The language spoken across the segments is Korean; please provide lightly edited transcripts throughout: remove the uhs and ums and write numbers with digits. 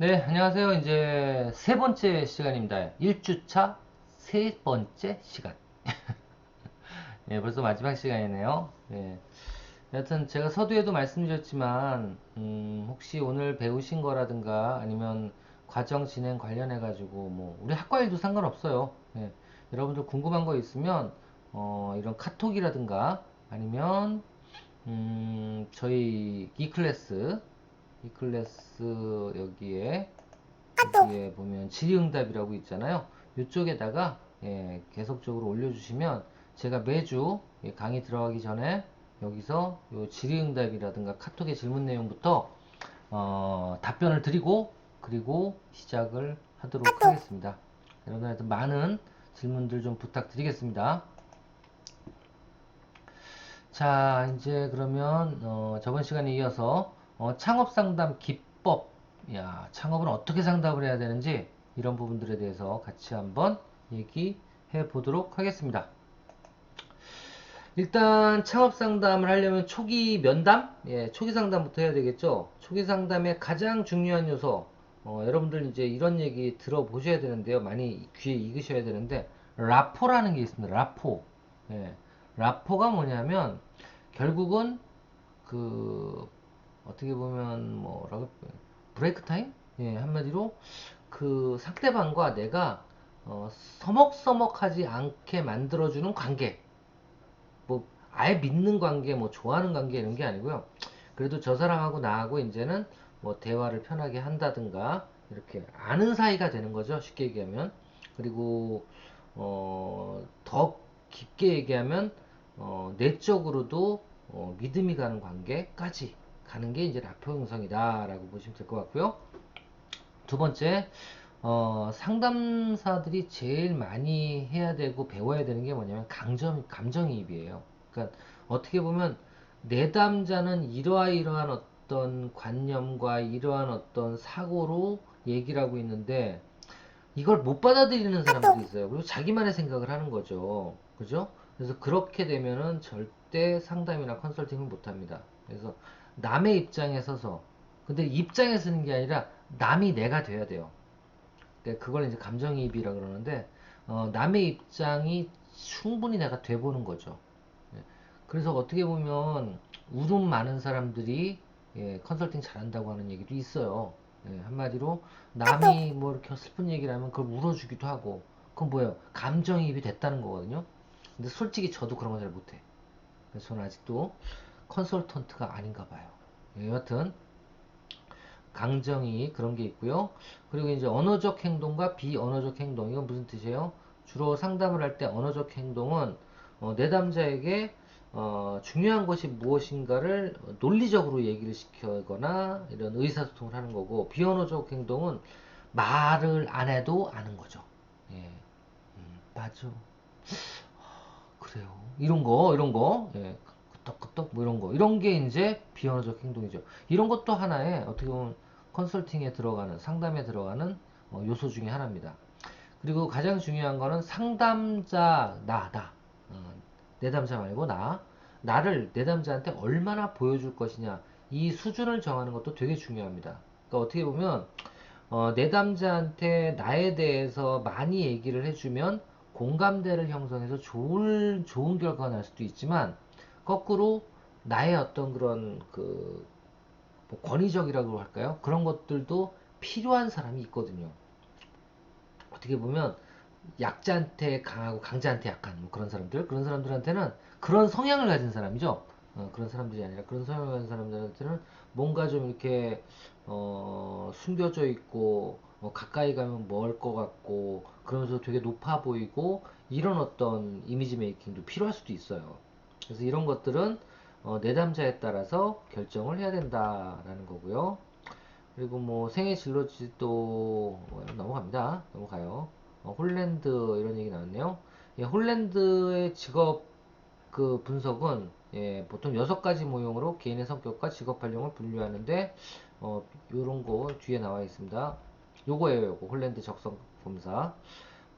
네, 안녕하세요. 이제 세 번째 시간입니다. 1주차 세 번째 시간. 예, 벌써 마지막 시간이네요. 예. 여하튼 제가 서두에도 말씀드렸지만, 혹시 오늘 배우신 거라든가 아니면 과정 진행 관련해가지고, 뭐, 우리 학과 일도 상관없어요. 예. 여러분들 궁금한 거 있으면, 이런 카톡이라든가 아니면, 저희 이클래스 여기에 보면 질의응답이라고 있잖아요. 이쪽에다가 계속적으로 올려주시면 제가 매주 강의 들어가기 전에 여기서 요 질의응답이라든가 카톡의 질문 내용부터 답변을 드리고 그리고 시작을 하도록 하겠습니다. 여러분들한테 많은 질문들 좀 부탁드리겠습니다. 자, 이제 그러면 저번 시간에 이어서 창업 상담 기법, 야, 창업은 어떻게 상담을 해야 되는지 이런 부분들에 대해서 같이 한번 얘기해 보도록 하겠습니다. 일단 창업 상담을 하려면 초기 면담, 초기 상담부터 해야 되겠죠. 초기 상담의 가장 중요한 요소, 여러분들 이제 이런 얘기 들어보셔야 되는데요. 많이 귀에 익으셔야 되는데 라포라는 게 있습니다. 라포. 예, 라포가 뭐냐면 결국은 그 어떻게 보면 뭐라고 브레이크 타임? 예, 한마디로 그 상대방과 내가 서먹서먹하지 않게 만들어주는 관계. 뭐 아예 믿는 관계, 뭐 좋아하는 관계 이런 게 아니고요. 그래도 저 사람하고 나하고 이제는 뭐 대화를 편하게 한다든가 이렇게 아는 사이가 되는 거죠. 쉽게 얘기하면. 그리고 더 깊게 얘기하면 내적으로도 믿음이 가는 관계까지 가는 게 이제 라포 형성이다라고 보시면 될 것 같고요. 두 번째, 상담사들이 제일 많이 해야 되고 배워야 되는 게 뭐냐면 감정이입이에요. 그러니까 어떻게 보면 내담자는 이러한 어떤 관념과 이러한 어떤 사고로 얘기를 하고 있는데 이걸 못 받아들이는 사람들이 있어요. 그리고 자기만의 생각을 하는 거죠. 그죠? 그래서 그렇게 되면은 절대 상담이나 컨설팅을 못 합니다. 그래서 남의 입장에 서서 근데 입장에 서는 게 아니라 남이 내가 돼야 돼요. 그러니까 그걸 이제 감정이입이라 그러는데 남의 입장이 충분히 내가 돼보는 거죠. 예. 그래서 어떻게 보면 울음 많은 사람들이 컨설팅 잘한다고 하는 얘기도 있어요. 한마디로 남이 뭐 이렇게 슬픈 얘기를 하면 그걸 울어주기도 하고 그건 뭐예요? 감정이입이 됐다는 거거든요. 근데 솔직히 저도 그런 거 잘 못해. 그래서 저는 아직도 컨설턴트가 아닌가 봐요. 여하튼 강정이 그런 게 있고요. 그리고 이제 언어적 행동과 비언어적 행동 이건 무슨 뜻이에요? 주로 상담을 할 때 언어적 행동은 내담자에게 중요한 것이 무엇인가를 논리적으로 얘기를 시키거나 이런 의사소통을 하는 거고 비언어적 행동은 말을 안 해도 아는 거죠. 예, 맞아. 그래요. 이런 거, 끄떡끄떡 뭐 이런 거, 이런 게 이제 비언어적 행동이죠. 이런 것도 하나의 어떻게 보면 컨설팅에 들어가는, 상담에 들어가는 요소 중에 하나입니다. 그리고 가장 중요한 거는 상담자, 나. 어, 내담자 말고 나를 내담자한테 얼마나 보여줄 것이냐. 이 수준을 정하는 것도 되게 중요합니다. 그러니까 어떻게 보면 내담자한테 나에 대해서 많이 얘기를 해주면 공감대를 형성해서 좋은 결과가 날 수도 있지만 거꾸로 나의 어떤 그런 뭐 권위적이라고 할까요? 그런 것들도 필요한 사람이 있거든요. 어떻게 보면 약자한테 강하고 강자한테 약한 뭐 그런 사람들한테는 그런 성향을 가진 사람이죠. 그런 사람들이 아니라 그런 성향을 가진 사람들한테는 뭔가 좀 이렇게 숨겨져 있고 가까이 가면 멀 것 같고 그러면서 되게 높아 보이고 이런 어떤 이미지 메이킹도 필요할 수도 있어요. 그래서 이런 것들은 내담자에 따라서 결정을 해야 된다라는 거고요. 그리고 뭐 생애 진로지도 넘어갑니다. 넘어가요. 홀랜드 이런 얘기 나왔네요. 홀랜드의 직업 그 분석은 보통 6가지 모형으로 개인의 성격과 직업 활용을 분류하는데 요런 거 뒤에 나와 있습니다. 요거예요, 요거. 홀랜드 적성 검사.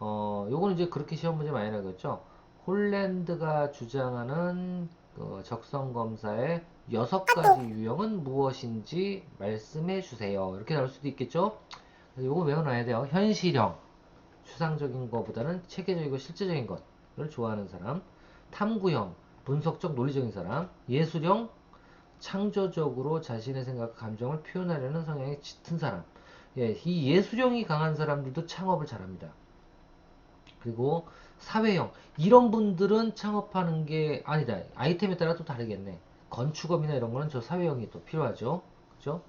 요거는 이제 그렇게 시험 문제 많이 나겠죠. 홀랜드가 주장하는 적성검사의 6가지 유형은 무엇인지 말씀해 주세요. 이렇게 나올 수도 있겠죠? 이거 외워놔야 돼요. 현실형, 추상적인 것보다는 체계적이고 실제적인 것을 좋아하는 사람. 탐구형, 분석적 논리적인 사람. 예술형, 창조적으로 자신의 생각과 감정을 표현하려는 성향이 짙은 사람. 예, 이 예술형이 강한 사람들도 창업을 잘합니다. 그리고 사회형, 이런 분들은 창업하는 게 아니다. 아이템에 따라 또 다르겠네. 건축업이나 이런 거는 저 사회형이 또 필요하죠. 그죠?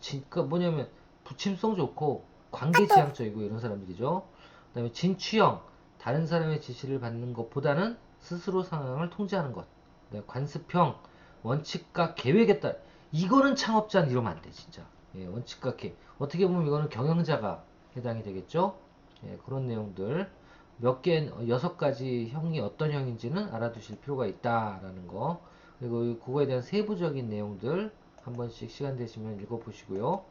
그러니까 뭐냐면 부침성 좋고 관계지향적이고 이런 사람들이죠. 그 다음에 진취형, 다른 사람의 지시를 받는 것보다는 스스로 상황을 통제하는 것. 그다음에 관습형, 원칙과 계획에 따라, 이거는 창업자는 이러면 안 돼, 진짜. 예, 원칙과 계획. 어떻게 보면 이거는 경영자가 해당이 되겠죠. 예, 그런 내용들. 몇 개, 6가지 형이 어떤 형인지는 알아두실 필요가 있다라는 거. 그리고 그거에 대한 세부적인 내용들 한 번씩 시간 되시면 읽어보시고요.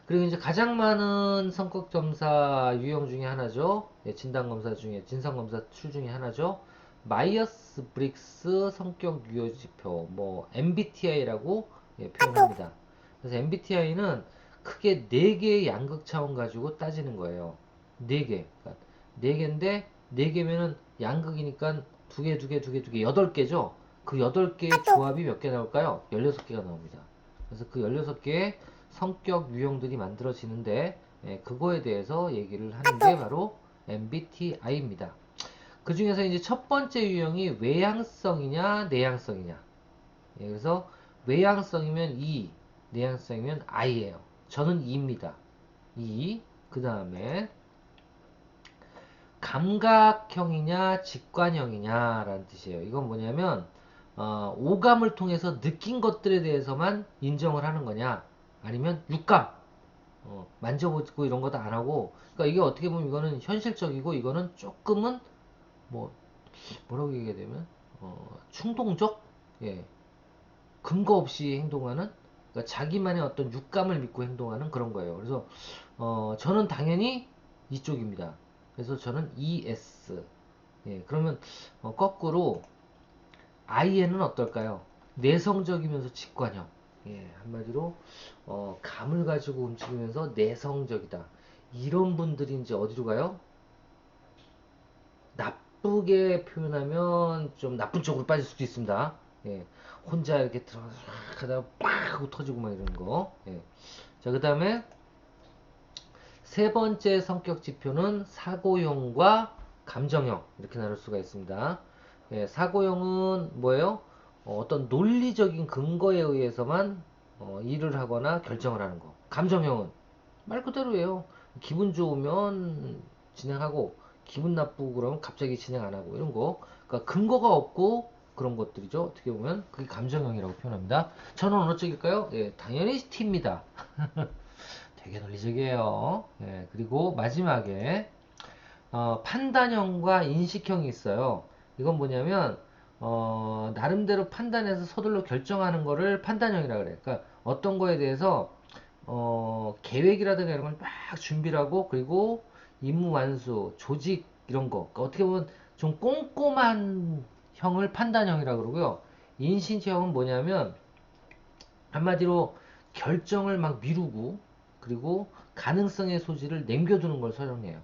그리고 이제 가장 많은 성격점사 유형 중에 하나죠. 예, 진단검사 중에, 진성검사 툴 중에 하나죠. 마이어스 브릭스 성격 유효지표, 뭐, MBTI라고 예, 표현합니다. 그래서 MBTI는 크게 4개의 양극 차원 가지고 따지는 거예요. 4개. 그러니까 4개인데, 4개면은 양극이니까 2개, 2개, 2개, 2개, 8개죠? 그 8개의 조합이 몇 개 나올까요? 16개가 나옵니다. 그래서 그 16개의 성격 유형들이 만들어지는데, 예, 그거에 대해서 얘기를 하는 게 바로 MBTI입니다. 그 중에서 이제 첫 번째 유형이 외향성이냐, 내향성이냐. 예, 그래서 외향성이면 E, 내향성이면 I예요. 저는 E입니다. E. 그 다음에 감각형이냐 직관형이냐라는 뜻이에요. 이건 뭐냐면 오감을 통해서 느낀 것들에 대해서만 인정을 하는 거냐, 아니면 육감, 만져보고 이런 것도 안 하고. 그러니까 이게 어떻게 보면 이거는 현실적이고, 이거는 조금은 뭐 뭐라고 얘기해야 되면 충동적, 예, 근거 없이 행동하는, 그러니까 자기만의 어떤 육감을 믿고 행동하는 그런 거예요. 그래서 저는 당연히 이쪽입니다. 그래서 저는 ES. 예, 그러면 거꾸로 IN은 어떨까요? 내성적이면서 직관형. 예, 한마디로 감을 가지고 움직이면서 내성적이다. 이런 분들이 이제 어디로 가요? 나쁘게 표현하면 좀 나쁜 쪽으로 빠질 수도 있습니다. 예, 혼자 이렇게 들어가서 막 하다가 빡 하고 터지고 막 이런 거. 예. 자, 그 다음에 세 번째 성격 지표는 사고형과 감정형, 이렇게 나눌 수가 있습니다. 예, 사고형은 뭐예요? 어떤 논리적인 근거에 의해서만 일을 하거나 결정을 하는 거. 감정형은 말 그대로예요. 기분 좋으면 진행하고, 기분 나쁘고 그러면 갑자기 진행 안 하고, 이런 거. 그러니까 근거가 없고 그런 것들이죠. 어떻게 보면 그게 감정형이라고 표현합니다. 저는 어느 쪽일까요? 예, 당연히 T입니다. 되게 논리적이에요. 예, 그리고 마지막에 판단형과 인식형이 있어요. 이건 뭐냐면 나름대로 판단해서 서둘러 결정하는 거를 판단형이라 그래. 그러니까 어떤 거에 대해서 계획이라든가 이런 걸 막 준비를 하고, 그리고 임무 완수, 조직 이런 거. 그러니까 어떻게 보면 좀 꼼꼼한 형을 판단형이라 그러고요. 인식형은 뭐냐면 한마디로 결정을 막 미루고, 그리고 가능성의 소지를 남겨두는 걸 설명해요.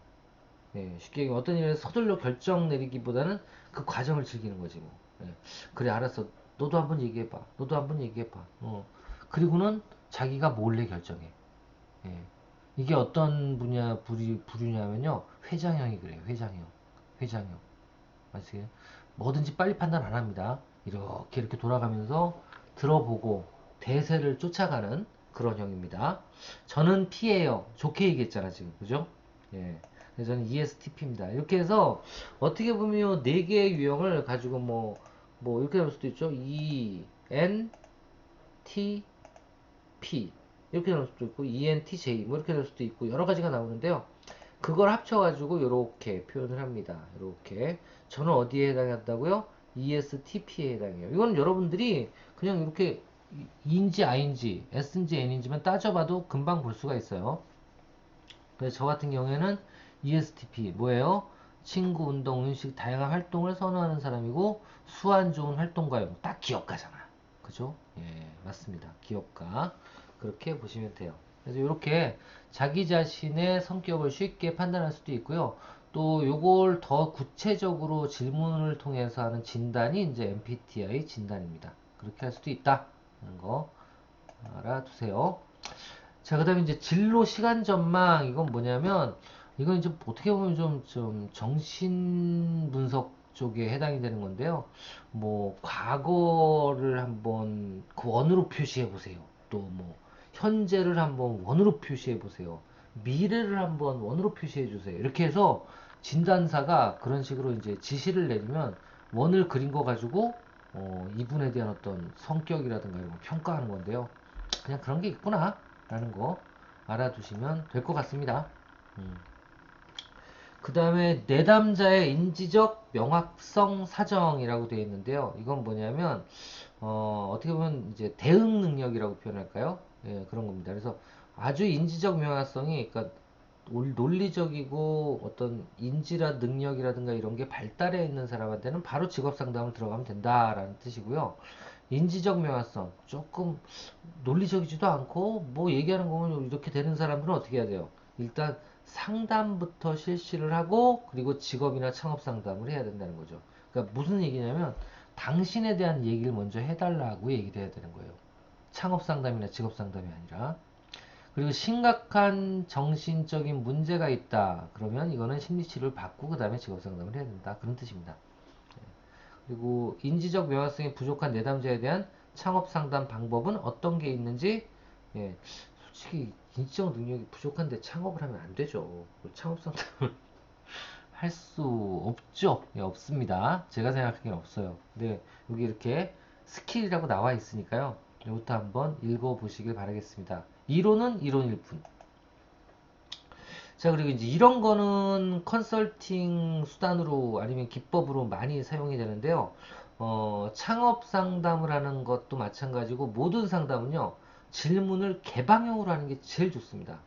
예, 쉽게 얘기하면 어떤 일에 서둘러 결정 내리기보다는 그 과정을 즐기는 거지 뭐. 예, 그래 알았어. 너도 한번 얘기해봐. 너도 한번 얘기해봐. 그리고는 자기가 몰래 결정해. 예. 이게 어떤 부류냐면요. 회장형이 그래요. 회장형. 회장형. 아시겠어요? 뭐든지 빨리 판단 안 합니다. 이렇게 이렇게 돌아가면서 들어보고 대세를 쫓아가는 그런 형입니다. 저는 P예요. 좋게 얘기했잖아 지금, 그죠? 예. 그래서 저는 ESTP입니다. 이렇게 해서 어떻게 보면 네 개의 유형을 가지고 뭐 이렇게 할 수도 있죠. ENTP 이렇게 나올 수도 있고, ENTJ 뭐 이렇게 될 수도 있고, 여러 가지가 나오는데요. 그걸 합쳐가지고 이렇게 표현을 합니다. 이렇게 저는 어디에 해당한다고요? ESTP에 해당해요. 이건 여러분들이 그냥 이렇게 E인지 I인지 S인지 N인지만 따져봐도 금방 볼 수가 있어요. 그래서 저 같은 경우에는 ESTP 뭐예요? 친구, 운동, 음식, 다양한 활동을 선호하는 사람이고 수완 좋은 활동가용. 딱 기업가잖아. 그죠? 예, 맞습니다. 기업가. 그렇게 보시면 돼요. 그래서 이렇게 자기 자신의 성격을 쉽게 판단할 수도 있고요. 또 요걸 더 구체적으로 질문을 통해서 하는 진단이 이제 MBTI 진단입니다. 그렇게 할 수도 있다. 하는 거 알아두세요. 자, 그 다음에 이제 진로 시간 전망, 이건 뭐냐면, 이건 이제 어떻게 보면 좀 정신 분석 쪽에 해당이 되는 건데요. 뭐, 과거를 한번 그 원으로 표시해 보세요. 또 뭐, 현재를 한번 원으로 표시해 보세요. 미래를 한번 원으로 표시해 주세요. 이렇게 해서 진단사가 그런 식으로 이제 지시를 내리면 원을 그린 거 가지고 이분에 대한 어떤 성격이라든가 이런 거 평가하는 건데요. 그냥 그런 게 있구나 라는 거 알아두시면 될 것 같습니다. 그 다음에 내담자의 인지적 명확성 사정이라고 되어 있는데요. 이건 뭐냐면 떻게 보면 이제 대응 능력이라고 표현할까요? 예, 그런 겁니다. 그래서 아주 인지적 명확성이, 그러니까 논리적이고 어떤 인지라 능력이라든가 이런 게 발달해 있는 사람한테는 바로 직업 상담을 들어가면 된다라는 뜻이고요. 인지적 명확성, 조금 논리적이지도 않고 뭐 얘기하는 거면 이렇게 되는 사람들은 어떻게 해야 돼요? 일단 상담부터 실시를 하고 그리고 직업이나 창업 상담을 해야 된다는 거죠. 그러니까 무슨 얘기냐면 당신에 대한 얘기를 먼저 해달라고 얘기를 해야 되는 거예요. 창업 상담이나 직업 상담이 아니라. 그리고 심각한 정신적인 문제가 있다. 그러면 이거는 심리치료를 받고 그 다음에 직업 상담을 해야 된다. 그런 뜻입니다. 그리고 인지적 명확성이 부족한 내담자에 대한 창업 상담 방법은 어떤 게 있는지. 예, 솔직히 인지적 능력이 부족한데 창업을 하면 안 되죠. 창업 상담을 할 수 없죠. 예, 없습니다. 제가 생각하기엔 없어요. 근데 여기 이렇게 스킬이라고 나와 있으니까요. 이것도 한번 읽어보시길 바라겠습니다. 이론은 이론일 뿐. 자, 그리고 이제 이런 거는 컨설팅 수단으로 아니면 기법으로 많이 사용이 되는데요. 창업 상담을 하는 것도 마찬가지고 모든 상담은요, 질문을 개방형으로 하는 게 제일 좋습니다.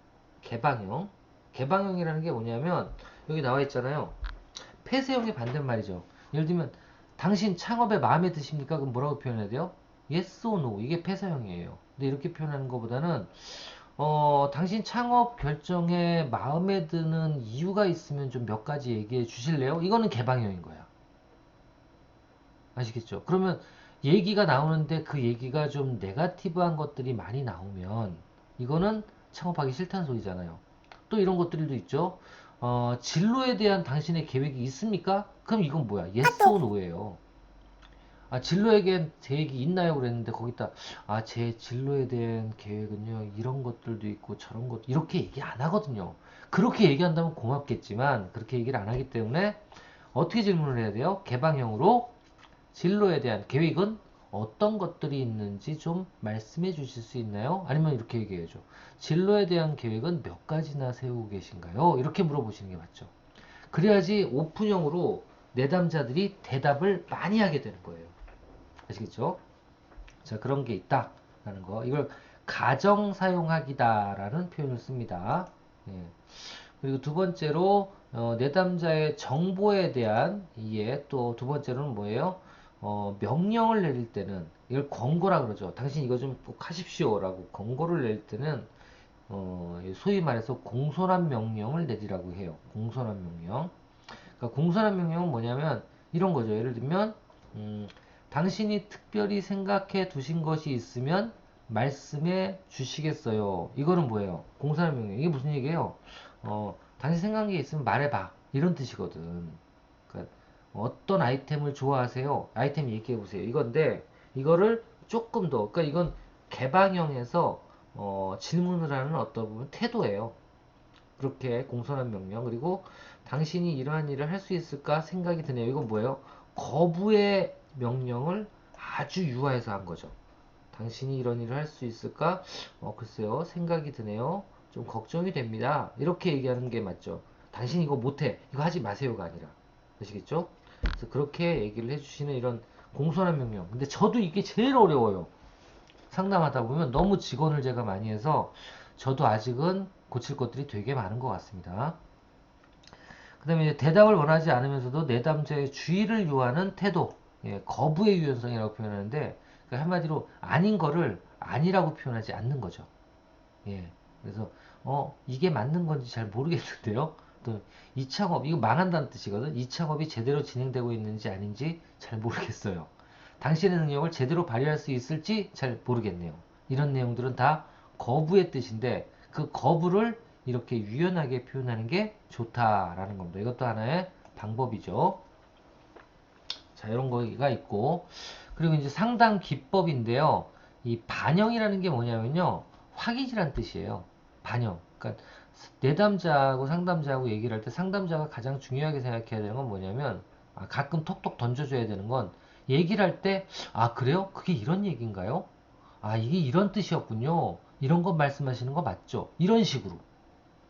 개방형. 개방형이라는 게 뭐냐면, 여기 나와 있잖아요. 폐쇄형의 반대말이죠. 예를 들면, 당신 창업에 마음에 드십니까? 그럼 뭐라고 표현해야 돼요? Yes or no. 이게 폐쇄형이에요. 근데 이렇게 표현하는 것보다는 당신 창업 결정에 마음에 드는 이유가 있으면 좀 몇 가지 얘기해 주실래요? 이거는 개방형인 거야. 아시겠죠? 그러면 얘기가 나오는데 그 얘기가 좀 네가티브한 것들이 많이 나오면 이거는 창업하기 싫다는 소리잖아요. 또 이런 것들도 있죠. 진로에 대한 당신의 계획이 있습니까? 그럼 이건 뭐야? Yes or No예요. 진로에 계획이 있나요? 그랬는데 거기다 제 진로에 대한 계획은요 이런 것들도 있고 저런 것 이렇게 얘기 안 하거든요. 그렇게 얘기한다면 고맙겠지만 그렇게 얘기를 안 하기 때문에 어떻게 질문을 해야 돼요? 개방형으로 진로에 대한 계획은 어떤 것들이 있는지 좀 말씀해 주실 수 있나요? 아니면 이렇게 얘기해야죠. 진로에 대한 계획은 몇 가지나 세우고 계신가요? 이렇게 물어보시는 게 맞죠. 그래야지 오픈형으로 내담자들이 대답을 많이 하게 되는 거예요. 아시겠죠? 자, 그런 게 있다라는 거. 이걸 가정 사용하기다라는 표현을 씁니다. 예. 그리고 두 번째로 내담자의 정보에 대한 이해. 또 두 번째로는 뭐예요? 명령을 내릴 때는 이걸 권고라 그러죠. 당신 이거 좀 꼭 하십시오라고 권고를 낼 때는 소위 말해서 공손한 명령을 내리라고 해요. 공손한 명령. 그러니까 공손한 명령은 뭐냐면 이런 거죠. 예를 들면 당신이 특별히 생각해 두신 것이 있으면 말씀해 주시겠어요. 이거는 뭐예요? 공손한 명령. 이게 무슨 얘기예요? 당신 생각한 게 있으면 말해봐. 이런 뜻이거든. 그러니까 어떤 아이템을 좋아하세요? 아이템 얘기해 보세요. 이건데 이거를 조금 더, 그러니까 이건 개방형에서 질문을 하는 어떤 부분 태도예요. 그렇게 공손한 명령. 그리고 당신이 이러한 일을 할 수 있을까 생각이 드네요. 이건 뭐예요? 거부의 명령을 아주 유화해서 한 거죠. 당신이 이런 일을 할 수 있을까? 글쎄요. 생각이 드네요. 좀 걱정이 됩니다. 이렇게 얘기하는 게 맞죠. 당신 이거 못해. 이거 하지 마세요가 아니라. 아시겠죠? 그래서 그렇게 얘기를 해주시는 이런 공손한 명령. 근데 저도 이게 제일 어려워요. 상담하다 보면 너무 직원을 제가 많이 해서 저도 아직은 고칠 것들이 되게 많은 것 같습니다. 그 다음에 이제 대답을 원하지 않으면서도 내담자의 주의를 요하는 태도, 예, 거부의 유연성이라고 표현하는데, 그러니까 한마디로 아닌 거를 아니라고 표현하지 않는 거죠. 예. 그래서 이게 맞는 건지 잘 모르겠는데요. 또 이 창업 이거 망한다는 뜻이거든. 이 창업이 제대로 진행되고 있는지 아닌지 잘 모르겠어요. 당신의 능력을 제대로 발휘할 수 있을지 잘 모르겠네요. 이런 내용들은 다 거부의 뜻인데 그 거부를 이렇게 유연하게 표현하는 게 좋다라는 겁니다. 이것도 하나의 방법이죠. 자, 이런 거가 있고 그리고 이제 상담 기법인데요. 이 반영이라는 게 뭐냐면요. 확인이란 뜻이에요. 반영. 그러니까 내담자하고 상담자하고 얘기를 할 때 상담자가 가장 중요하게 생각해야 되는 건 뭐냐면 가끔 톡톡 던져줘야 되는 건 얘기를 할 때 그래요? 그게 이런 얘기인가요? 이게 이런 뜻이었군요. 이런 거 말씀하시는 거 맞죠? 이런 식으로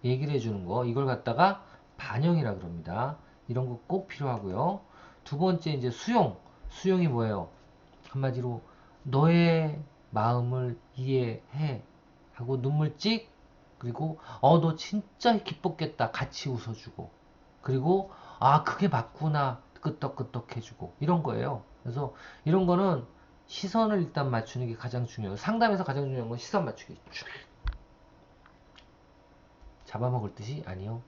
얘기를 해주는 거 이걸 갖다가 반영이라 그럽니다. 이런 거 꼭 필요하고요. 두 번째 이제 수용이 뭐예요? 한마디로 너의 마음을 이해해 하고 눈물 찍 그리고 너 진짜 기뻤겠다 같이 웃어주고 그리고 그게 맞구나 끄떡끄떡 해주고 이런 거예요. 그래서 이런 거는 시선을 일단 맞추는 게 가장 중요해요. 상담에서 가장 중요한 건 시선 맞추기. 잡아먹을 듯이 아니요.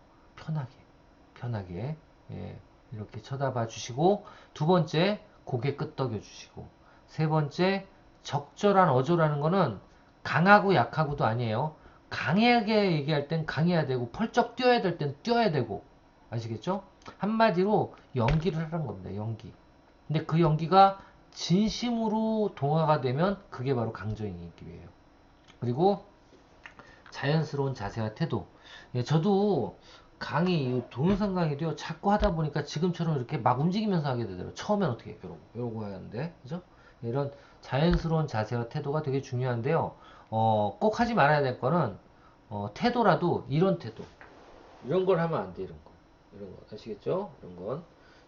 편하게 예, 이렇게 쳐다봐 주시고 두 번째 고개 끄덕여 주시고 세 번째 적절한 어조라는 거는 강하고 약하고도 아니에요. 강하게 얘기할 땐 강해야 되고 펄쩍 뛰어야 될 땐 뛰어야 되고 아시겠죠? 한마디로 연기를 하는 겁니다. 연기. 근데 그 연기가 진심으로 동화가 되면 그게 바로 강조인기예요. 그리고 자연스러운 자세와 태도. 예, 저도 강의, 동영상 강의도요, 자꾸 하다 보니까 지금처럼 이렇게 막 움직이면서 하게 되더라고요. 처음엔 어떻게, 이러고 하는데, 그죠? 이런 자연스러운 자세와 태도가 되게 중요한데요. 꼭 하지 말아야 될 거는, 태도라도 이런 태도. 이런 걸 하면 안 돼, 이런 거. 이런 거. 아시겠죠? 이런 건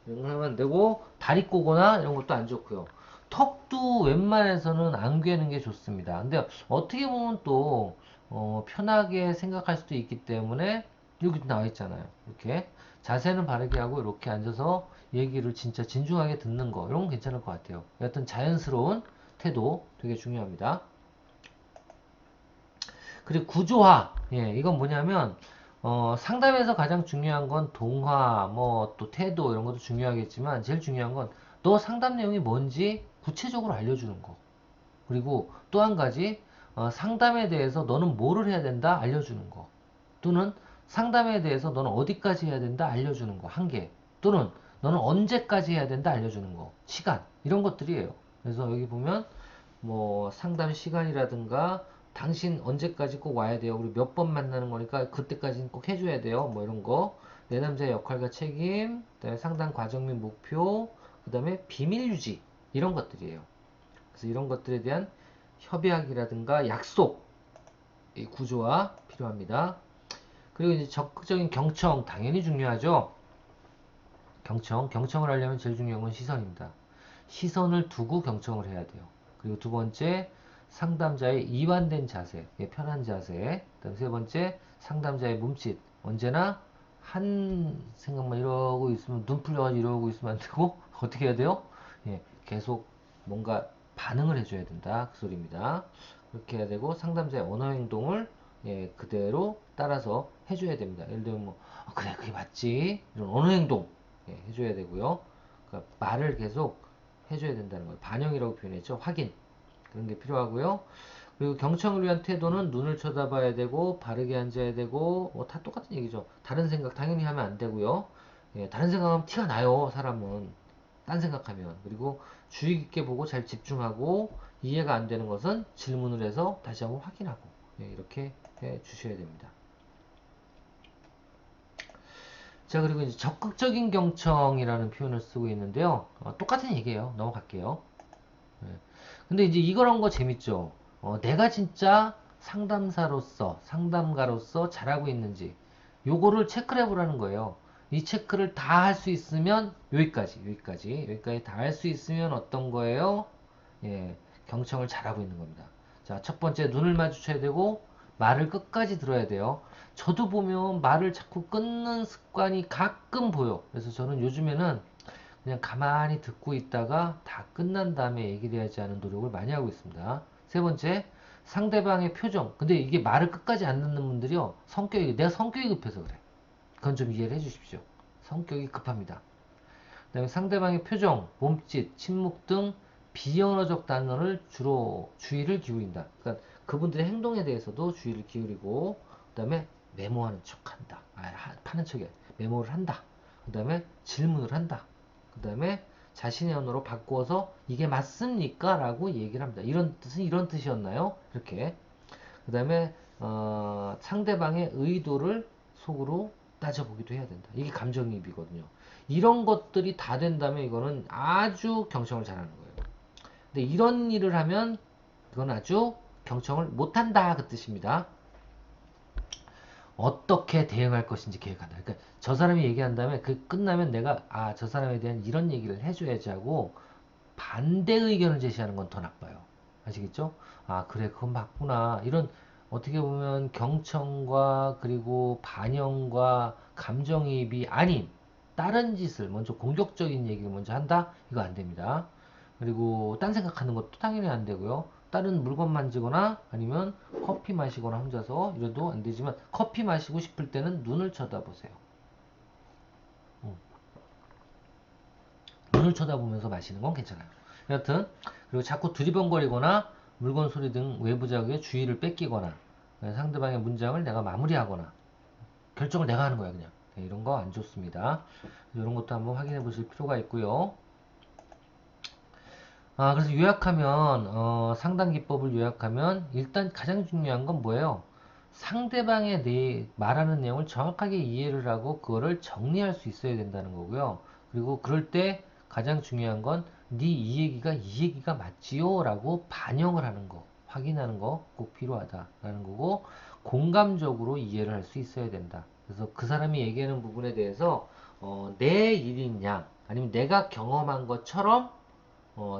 하면 안 되고, 다리 꼬거나 이런 것도 안 좋고요. 턱도 웬만해서는 안 괴는 게 좋습니다. 근데 어떻게 보면 또, 편하게 생각할 수도 있기 때문에, 여기 나와 있잖아요. 이렇게. 자세는 바르게 하고, 이렇게 앉아서 얘기를 진짜 진중하게 듣는 거. 이런 건 괜찮을 것 같아요. 여하튼 자연스러운 태도 되게 중요합니다. 그리고 구조화. 예, 이건 뭐냐면, 상담에서 가장 중요한 건 동화, 뭐, 또 태도, 이런 것도 중요하겠지만, 제일 중요한 건, 너 상담 내용이 뭔지 구체적으로 알려주는 거. 그리고 또 한 가지, 상담에 대해서 너는 뭐를 해야 된다? 알려주는 거. 또는 상담에 대해서 너는 어디까지 해야 된다? 알려주는 거. 한계. 또는 너는 언제까지 해야 된다? 알려주는 거. 시간. 이런 것들이에요. 그래서 여기 보면, 뭐 상담 시간이라든가 당신 언제까지 꼭 와야 돼요. 우리 몇 번 만나는 거니까 그때까지는 꼭 해줘야 돼요. 뭐 이런 거. 내 남자의 역할과 책임, 그다음에 상담 과정 및 목표, 그다음에 비밀 유지 이런 것들이에요. 그래서 이런 것들에 대한 협약이라든가 약속 이 구조화 필요합니다. 그리고 이제 적극적인 경청 당연히 중요하죠. 경청을 하려면 제일 중요한 건 시선입니다. 시선을 두고 경청을 해야 돼요. 그리고 두 번째, 상담자의 이완된 자세, 편한 자세. 그다음 세 번째, 상담자의 몸짓. 언제나 한 생각만 이러고 있으면 눈 풀려가지고 이러고 있으면 안 되고 어떻게 해야 돼요? 계속 뭔가 반응을 해줘야 된다. 그 소리입니다. 그렇게 해야 되고 상담자의 언어 행동을 그대로 따라서 해줘야 됩니다. 예를 들면 뭐 그래 그게 맞지 이런 언어 행동 해줘야 되고요. 그러니까 말을 계속 해줘야 된다는 거예요. 반영이라고 표현했죠. 확인. 그런 게 필요하고요. 그리고 경청을 위한 태도는 눈을 쳐다봐야 되고, 바르게 앉아야 되고, 다 똑같은 얘기죠. 다른 생각 당연히 하면 안 되고요. 다른 생각하면 티가 나요, 사람은. 딴 생각하면. 그리고 주의 깊게 보고 잘 집중하고, 이해가 안 되는 것은 질문을 해서 다시 한번 확인하고, 이렇게 해 주셔야 됩니다. 자, 그리고 이제 적극적인 경청이라는 표현을 쓰고 있는데요. 똑같은 얘기예요. 넘어갈게요. 네. 근데 이제 이런 거 재밌죠? 내가 진짜 상담사로서, 상담가로서 잘하고 있는지, 요거를 체크를 해보라는 거예요. 이 체크를 다 할 수 있으면, 여기까지 다 할 수 있으면 어떤 거예요? 경청을 잘하고 있는 겁니다. 자, 첫 번째, 눈을 마주쳐야 되고, 말을 끝까지 들어야 돼요. 저도 보면 말을 자꾸 끊는 습관이 가끔 보여. 그래서 저는 요즘에는 그냥 가만히 듣고 있다가 다 끝난 다음에 얘기를 해야지 하는 노력을 많이 하고 있습니다. 세 번째, 상대방의 표정. 근데 이게 말을 끝까지 안 듣는 분들이요. 내가 성격이 급해서 그래. 그건 좀 이해를 해 주십시오. 성격이 급합니다. 그다음에 상대방의 표정, 몸짓, 침묵 등 비언어적 단어를 주로 주의를 기울인다. 그러니까 그분들의 행동에 대해서도 주의를 기울이고, 그다음에 메모하는 척한다. 파는 척에 메모를 한다. 그다음에 질문을 한다. 그다음에 자신의 언어로 바꾸어서 이게 맞습니까? 라고 얘기를 합니다. 이런 뜻은 이런 뜻이었나요? 이렇게. 그다음에 상대방의 의도를 속으로 따져보기도 해야 된다. 이게 감정이입이거든요. 이런 것들이 다 된다면 이거는 아주 경청을 잘하는 거예요. 근데 이런 일을 하면 이건 아주 경청을 못한다 그 뜻입니다. 어떻게 대응할 것인지 계획한다. 그러니까 저 사람이 얘기한 다음에 그 끝나면 내가 저 사람에 대한 이런 얘기를 해줘야지 하고 반대 의견을 제시하는 건 더 나빠요. 아시겠죠? 그래, 그건 맞구나. 이런, 어떻게 보면 경청과 그리고 반영과 감정이입이 아닌 다른 짓을 먼저 공격적인 얘기를 먼저 한다? 이거 안 됩니다. 그리고 딴 생각하는 것도 당연히 안 되고요. 다른 물건 만지거나 아니면 커피 마시거나 혼자서 이래도 안 되지만 커피 마시고 싶을 때는 눈을 쳐다보세요. 음. 눈을 쳐다보면서 마시는 건 괜찮아요. 여하튼 그리고 자꾸 두리번거리거나 물건 소리 등 외부 자극에 주의를 뺏기거나 상대방의 문장을 내가 마무리하거나 결정을 내가 하는 거야 그냥. 이런 거 안 좋습니다. 이런 것도 한번 확인해 보실 필요가 있고요. 그래서 요약하면 상당 기법을 요약하면 일단 가장 중요한 건 뭐예요? 상대방의 말하는 내용을 정확하게 이해를 하고 그거를 정리할 수 있어야 된다는 거고요. 그리고 그럴 때 가장 중요한 건 네 이 얘기가 맞지요? 라고 반영을 하는 거, 확인하는 거 꼭 필요하다라는 거고 공감적으로 이해를 할 수 있어야 된다. 그래서 그 사람이 얘기하는 부분에 대해서 내 일이냐 아니면 내가 경험한 것처럼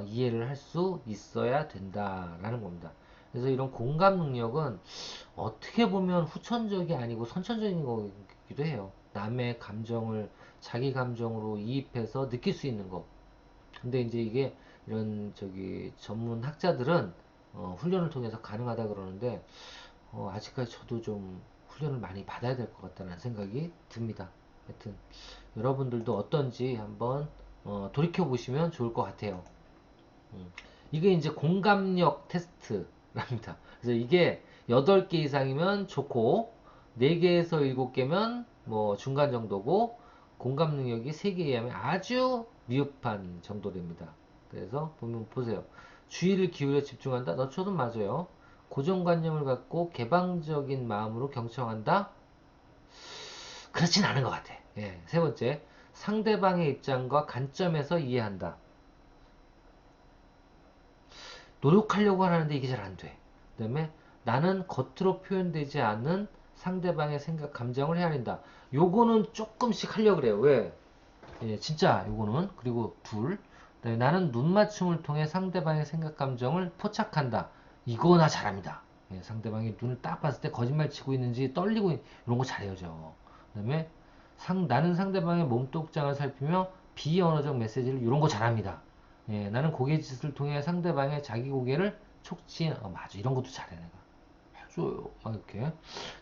이해를 할 수 있어야 된다라는 겁니다. 그래서 이런 공감 능력은 어떻게 보면 후천적이 아니고 선천적인 거기도 해요. 남의 감정을 자기 감정으로 이입해서 느낄 수 있는 거. 근데 이제 이게 이런 전문 학자들은 훈련을 통해서 가능하다 그러는데 아직까지 저도 좀 훈련을 많이 받아야 될 것 같다는 생각이 듭니다. 하여튼 여러분들도 어떤지 한번 돌이켜 보시면 좋을 것 같아요. 이게 이제 공감력 테스트랍니다. 그래서 이게 8개 이상이면 좋고 4개에서 7개면 뭐 중간 정도고 공감 능력이 3개 이하면 아주 미흡한 정도됩니다. 그래서 보세요. 주의를 기울여 집중한다. 너처럼 맞아요. 고정관념을 갖고 개방적인 마음으로 경청한다. 그렇진 않은 것 같아. 예, 세 번째, 상대방의 입장과 관점에서 이해한다. 노력하려고 하는데 이게 잘 안 돼. 그 다음에 나는 겉으로 표현되지 않는 상대방의 생각, 감정을 헤아린다. 요거는 조금씩 하려고 그래요. 왜? 예, 진짜 요거는. 그리고 둘. 그다음에 나는 눈 맞춤을 통해 상대방의 생각, 감정을 포착한다. 이거 나 잘합니다. 예, 상대방이 눈을 딱 봤을 때 거짓말 치고 있는지 떨리고 이런 거 잘해요, 저. 그다음에 나는 상대방의 몸독장을 살피며 비언어적 메시지를 이런 거 잘합니다. 예, 나는 고개짓을 통해 상대방의 자기 고개를 촉진, 맞아. 이런 것도 잘해, 내가. 해줘요. 이렇게.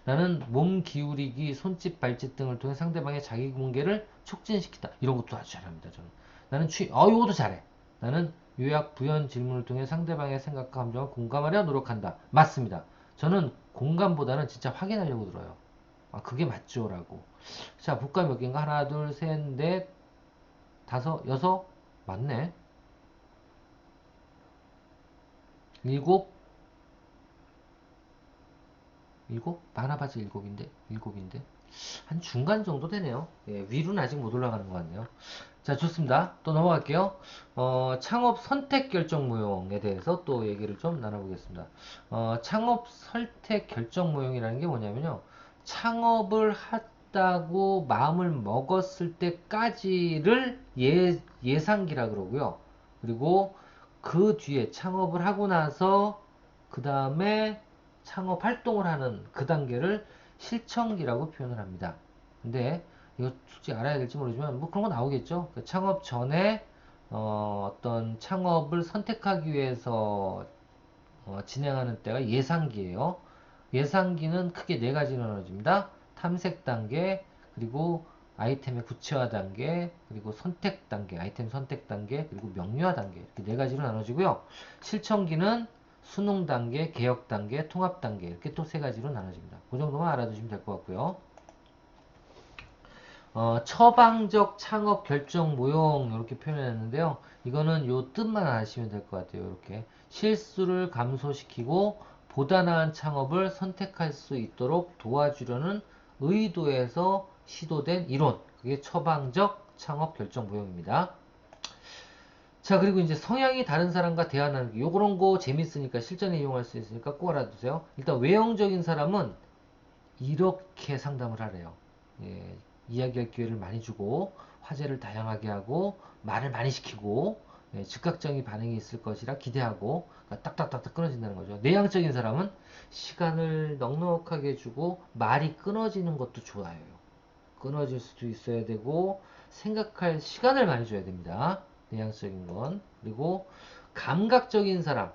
나는 몸 기울이기, 손짓, 발짓 등을 통해 상대방의 자기 공개를 촉진시키다. 이런 것도 아주 잘합니다, 저는. 이것도 잘해. 나는 요약, 부연, 질문을 통해 상대방의 생각과 감정을 공감하려 노력한다. 맞습니다. 저는 공감보다는 진짜 확인하려고 들어요. 그게 맞죠? 라고. 자, 복과 몇 개인가? 하나, 둘, 셋, 넷, 다섯, 여섯. 맞네. 일곱, 일곱? 많아봤자 일곱인데. 한 중간 정도 되네요. 예, 위로는 아직 못 올라가는 것 같네요. 자, 좋습니다. 또 넘어갈게요. 창업 선택 결정 모형에 대해서 또 얘기를 좀 나눠보겠습니다. 창업 선택 결정 모형이라는 게 뭐냐면요. 창업을 했다고 마음을 먹었을 때까지를 예상기라 그러고요. 그리고 그 뒤에 창업을 하고 나서 그 다음에 창업 활동을 하는 그 단계를 실천기라고 표현을 합니다. 근데 이거 솔직히 알아야 될지 모르지만 뭐 그런 거 나오겠죠. 그 창업 전에 어떤 창업을 선택하기 위해서 진행하는 때가 예상기예요. 예상기는 크게 네 가지로 나눠집니다. 탐색 단계, 그리고 아이템의 구체화 단계, 그리고 선택 단계, 아이템 선택 단계, 그리고 명료화 단계 이렇게 네 가지로 나눠지고요. 실천기는 수능 단계, 개혁 단계, 통합 단계 이렇게 또 세 가지로 나눠집니다. 그 정도만 알아두시면 될 것 같고요. 처방적 창업 결정 모형 이렇게 표현했는데요. 이거는 요 뜻만 아시면 될 것 같아요. 이렇게 실수를 감소시키고 보다 나은 창업을 선택할 수 있도록 도와주려는 의도에서 시도된 이론. 그게 처방적 창업 결정 모형입니다. 자, 그리고 이제 성향이 다른 사람과 대화하는 요런 거 재밌으니까 실전에 이용할 수 있으니까 꼭 알아두세요. 일단 외형적인 사람은 이렇게 상담을 하래요. 예, 이야기할 기회를 많이 주고 화제를 다양하게 하고 말을 많이 시키고 즉각적인 반응이 있을 것이라 기대하고 그러니까 딱딱딱딱 끊어진다는 거죠. 내향적인 사람은 시간을 넉넉하게 주고 말이 끊어지는 것도 좋아요. 끊어질 수도 있어야 되고 생각할 시간을 많이 줘야 됩니다. 내향적인 건. 그리고 감각적인 사람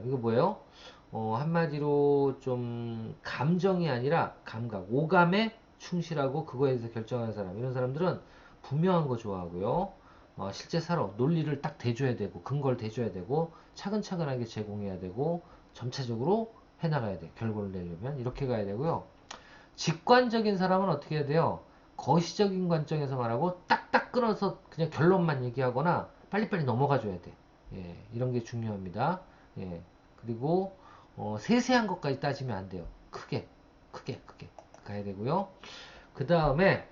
이거 뭐예요? 한마디로 좀 감정이 아니라 감각, 오감에 충실하고 그거에 대해서 결정하는 사람. 이런 사람들은 분명한 거 좋아하고요. 실제 사로 논리를 딱 대줘야 되고 근거를 대줘야 되고 차근차근하게 제공해야 되고 점차적으로 해나가야 돼. 결과를 내려면 이렇게 가야 되고요. 직관적인 사람은 어떻게 해야 돼요? 거시적인 관점에서 말하고 딱딱 끊어서 그냥 결론만 얘기하거나 빨리빨리 넘어가 줘야 돼. 예, 이런 게 중요합니다. 예, 그리고 세세한 것까지 따지면 안 돼요. 크게 가야 되고요. 그 다음에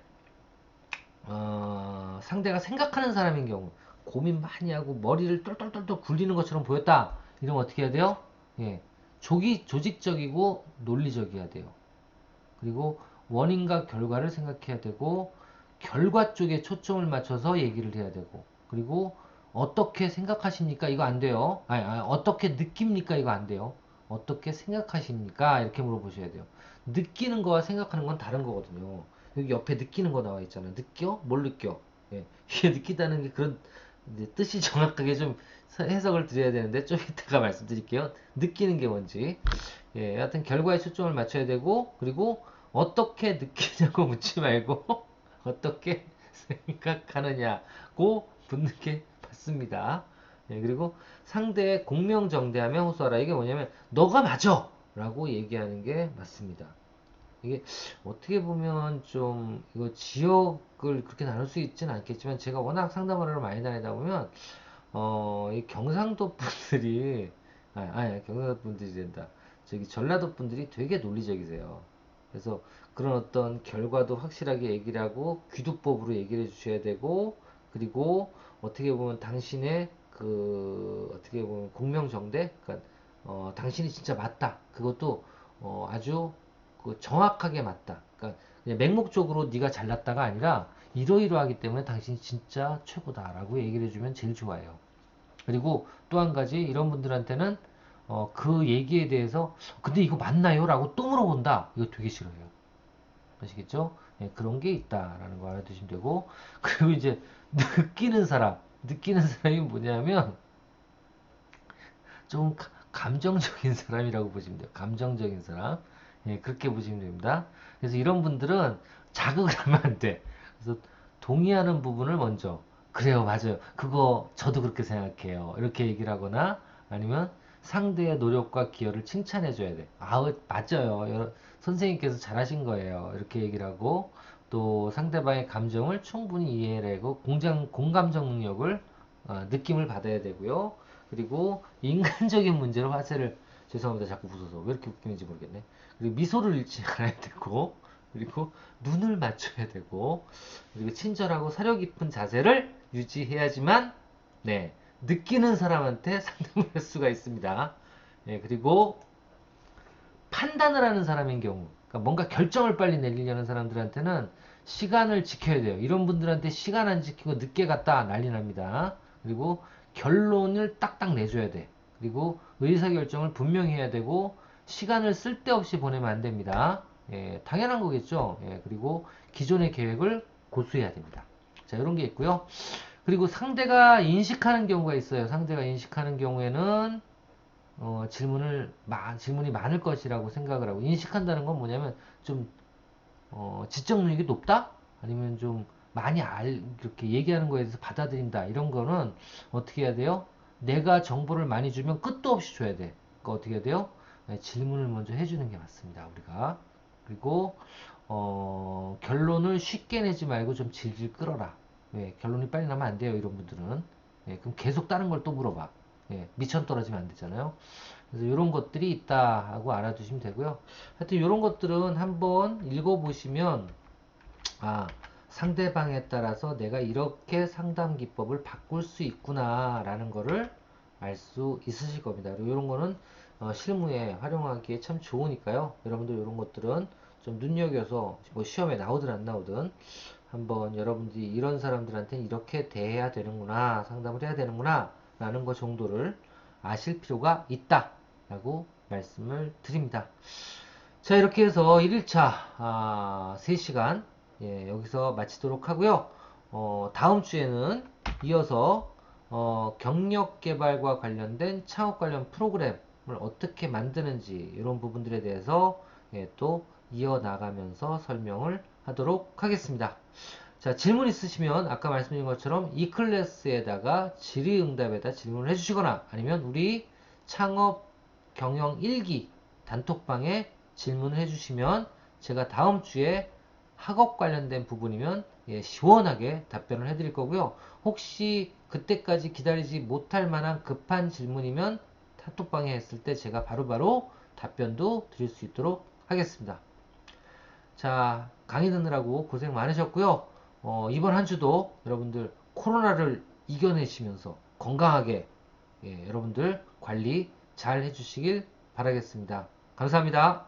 상대가 생각하는 사람인 경우 고민 많이 하고 머리를 똘똘똘똘 굴리는 것처럼 보였다. 이러면 어떻게 해야 돼요? 예, 조직적이고 논리적이어야 돼요. 그리고 원인과 결과를 생각해야 되고 결과 쪽에 초점을 맞춰서 얘기를 해야 되고 그리고 어떻게 생각하십니까? 이거 안 돼요. 어떻게 느낍니까? 이거 안 돼요. 어떻게 생각하십니까? 이렇게 물어보셔야 돼요. 느끼는 거와 생각하는 건 다른 거거든요. 여기 옆에 느끼는 거 나와 있잖아요. 느껴? 뭘 느껴? 예. 이게 느끼다는 게 그런 뜻이 정확하게 좀 해석을 드려야 되는데 좀 이따가 말씀드릴게요. 느끼는 게 뭔지. 예, 하여튼 결과에 초점을 맞춰야 되고 그리고 어떻게 느끼냐고 묻지 말고 어떻게 생각하느냐고 묻는 게 맞습니다. 예, 그리고 상대의 공명정대하며 호소하라. 이게 뭐냐면 너가 맞아! 라고 얘기하는 게 맞습니다. 이게 어떻게 보면 좀 이거 지역을 그렇게 나눌 수 있지는 않겠지만 제가 워낙 상담하러 많이 다니다 보면 이 경상도 분들이 경상도 분들이 된다. 저기 전라도 분들이 되게 논리적이세요. 그래서 그런 어떤 결과도 확실하게 얘기를 하고 귀두법으로 얘기를 해주셔야 되고 그리고 어떻게 보면 당신의 그 어떻게 보면 공명정대, 그러니까 당신이 진짜 맞다. 그것도 아주 그 정확하게 맞다. 그러니까 그냥 맹목적으로 네가 잘났다가 아니라 이러이러하기 때문에 당신이 진짜 최고다라고 얘기를 해주면 제일 좋아요. 그리고 또 한 가지 이런 분들한테는 그 얘기에 대해서 근데 이거 맞나요? 라고 또 물어본다. 이거 되게 싫어요. 아시겠죠? 예, 그런 게 있다라는 거 알아두시면 되고 그리고 이제 느끼는 사람이 뭐냐면 좀 감정적인 사람이라고 보시면 돼요. 감정적인 사람. 예, 그렇게 보시면 됩니다. 그래서 이런 분들은 자극을 하면 안 돼. 그래서 동의하는 부분을 먼저 그래요, 맞아요. 그거 저도 그렇게 생각해요. 이렇게 얘기를 하거나 아니면 상대의 노력과 기여를 칭찬해 줘야 돼. 맞아요. 선생님께서 잘하신 거예요. 이렇게 얘기를 하고 또 상대방의 감정을 충분히 이해를 하고 공감적 능력을 느낌을 받아야 되고요. 그리고 인간적인 문제로 화제를 죄송합니다. 자꾸 웃어서 왜 이렇게 웃기는지 모르겠네. 그리고 미소를 잃지 않아야 되고 그리고 눈을 맞춰야 되고 그리고 친절하고 사려 깊은 자세를 유지해야지만 네 느끼는 사람한테 상담을 할 수가 있습니다. 네, 그리고 판단을 하는 사람인 경우 그러니까 뭔가 결정을 빨리 내리려는 사람들한테는 시간을 지켜야 돼요. 이런 분들한테 시간 안 지키고 늦게 갔다 난리 납니다. 그리고 결론을 딱딱 내줘야 돼. 그리고 의사결정을 분명히 해야 되고 시간을 쓸데없이 보내면 안 됩니다. 예, 당연한 거겠죠. 예, 그리고 기존의 계획을 고수해야 됩니다. 자, 이런 게 있고요. 그리고 상대가 인식하는 경우가 있어요. 상대가 인식하는 경우에는 질문이 많을 것이라고 생각을 하고, 인식한다는 건 뭐냐면 좀 지적 능력이 높다? 아니면 좀 많이 이렇게 얘기하는 거에 대해서 받아들인다. 이런 거는 어떻게 해야 돼요? 내가 정보를 많이 주면 끝도 없이 줘야 돼. 그러니까 어떻게 해야 돼요? 네, 질문을 먼저 해주는 게 맞습니다. 우리가. 그리고 결론을 쉽게 내지 말고 좀 질질 끌어라. 왜? 결론이 빨리 나면 안 돼요. 이런 분들은. 예, 그럼 계속 다른 걸 또 물어봐. 예, 미천 떨어지면 안 되잖아요. 그래서 이런 것들이 있다 하고 알아두시면 되고요. 하여튼 이런 것들은 한번 읽어보시면 상대방에 따라서 내가 이렇게 상담 기법을 바꿀 수 있구나 라는 거를 알 수 있으실 겁니다. 그리고 이런 거는 실무에 활용하기에 참 좋으니까요. 여러분들 이런 것들은 좀 눈여겨서 뭐 시험에 나오든 안 나오든 한번 여러분들이 이런 사람들한테 이렇게 대해야 되는구나, 상담을 해야 되는구나 라는 것 정도를 아실 필요가 있다 라고 말씀을 드립니다. 자, 이렇게 해서 1일차 3시간 여기서 마치도록 하고요. 다음 주에는 이어서 경력 개발과 관련된 창업 관련 프로그램을 어떻게 만드는지 이런 부분들에 대해서 또 이어나가면서 설명을 하도록 하겠습니다. 자, 질문 있으시면 아까 말씀드린 것처럼 이 클래스에다가 질의응답에다 질문을 해주시거나 아니면 우리 창업 경영 1기 단톡방에 질문을 해주시면 제가 다음 주에 학업 관련된 부분이면 시원하게 답변을 해드릴 거고요. 혹시 그때까지 기다리지 못할 만한 급한 질문이면 단톡방에 했을 때 제가 바로바로 답변도 드릴 수 있도록 하겠습니다. 자, 강의 듣느라고 고생 많으셨고요. 이번 한 주도 여러분들 코로나를 이겨내시면서 건강하게 여러분들 관리 잘 해주시길 바라겠습니다. 감사합니다.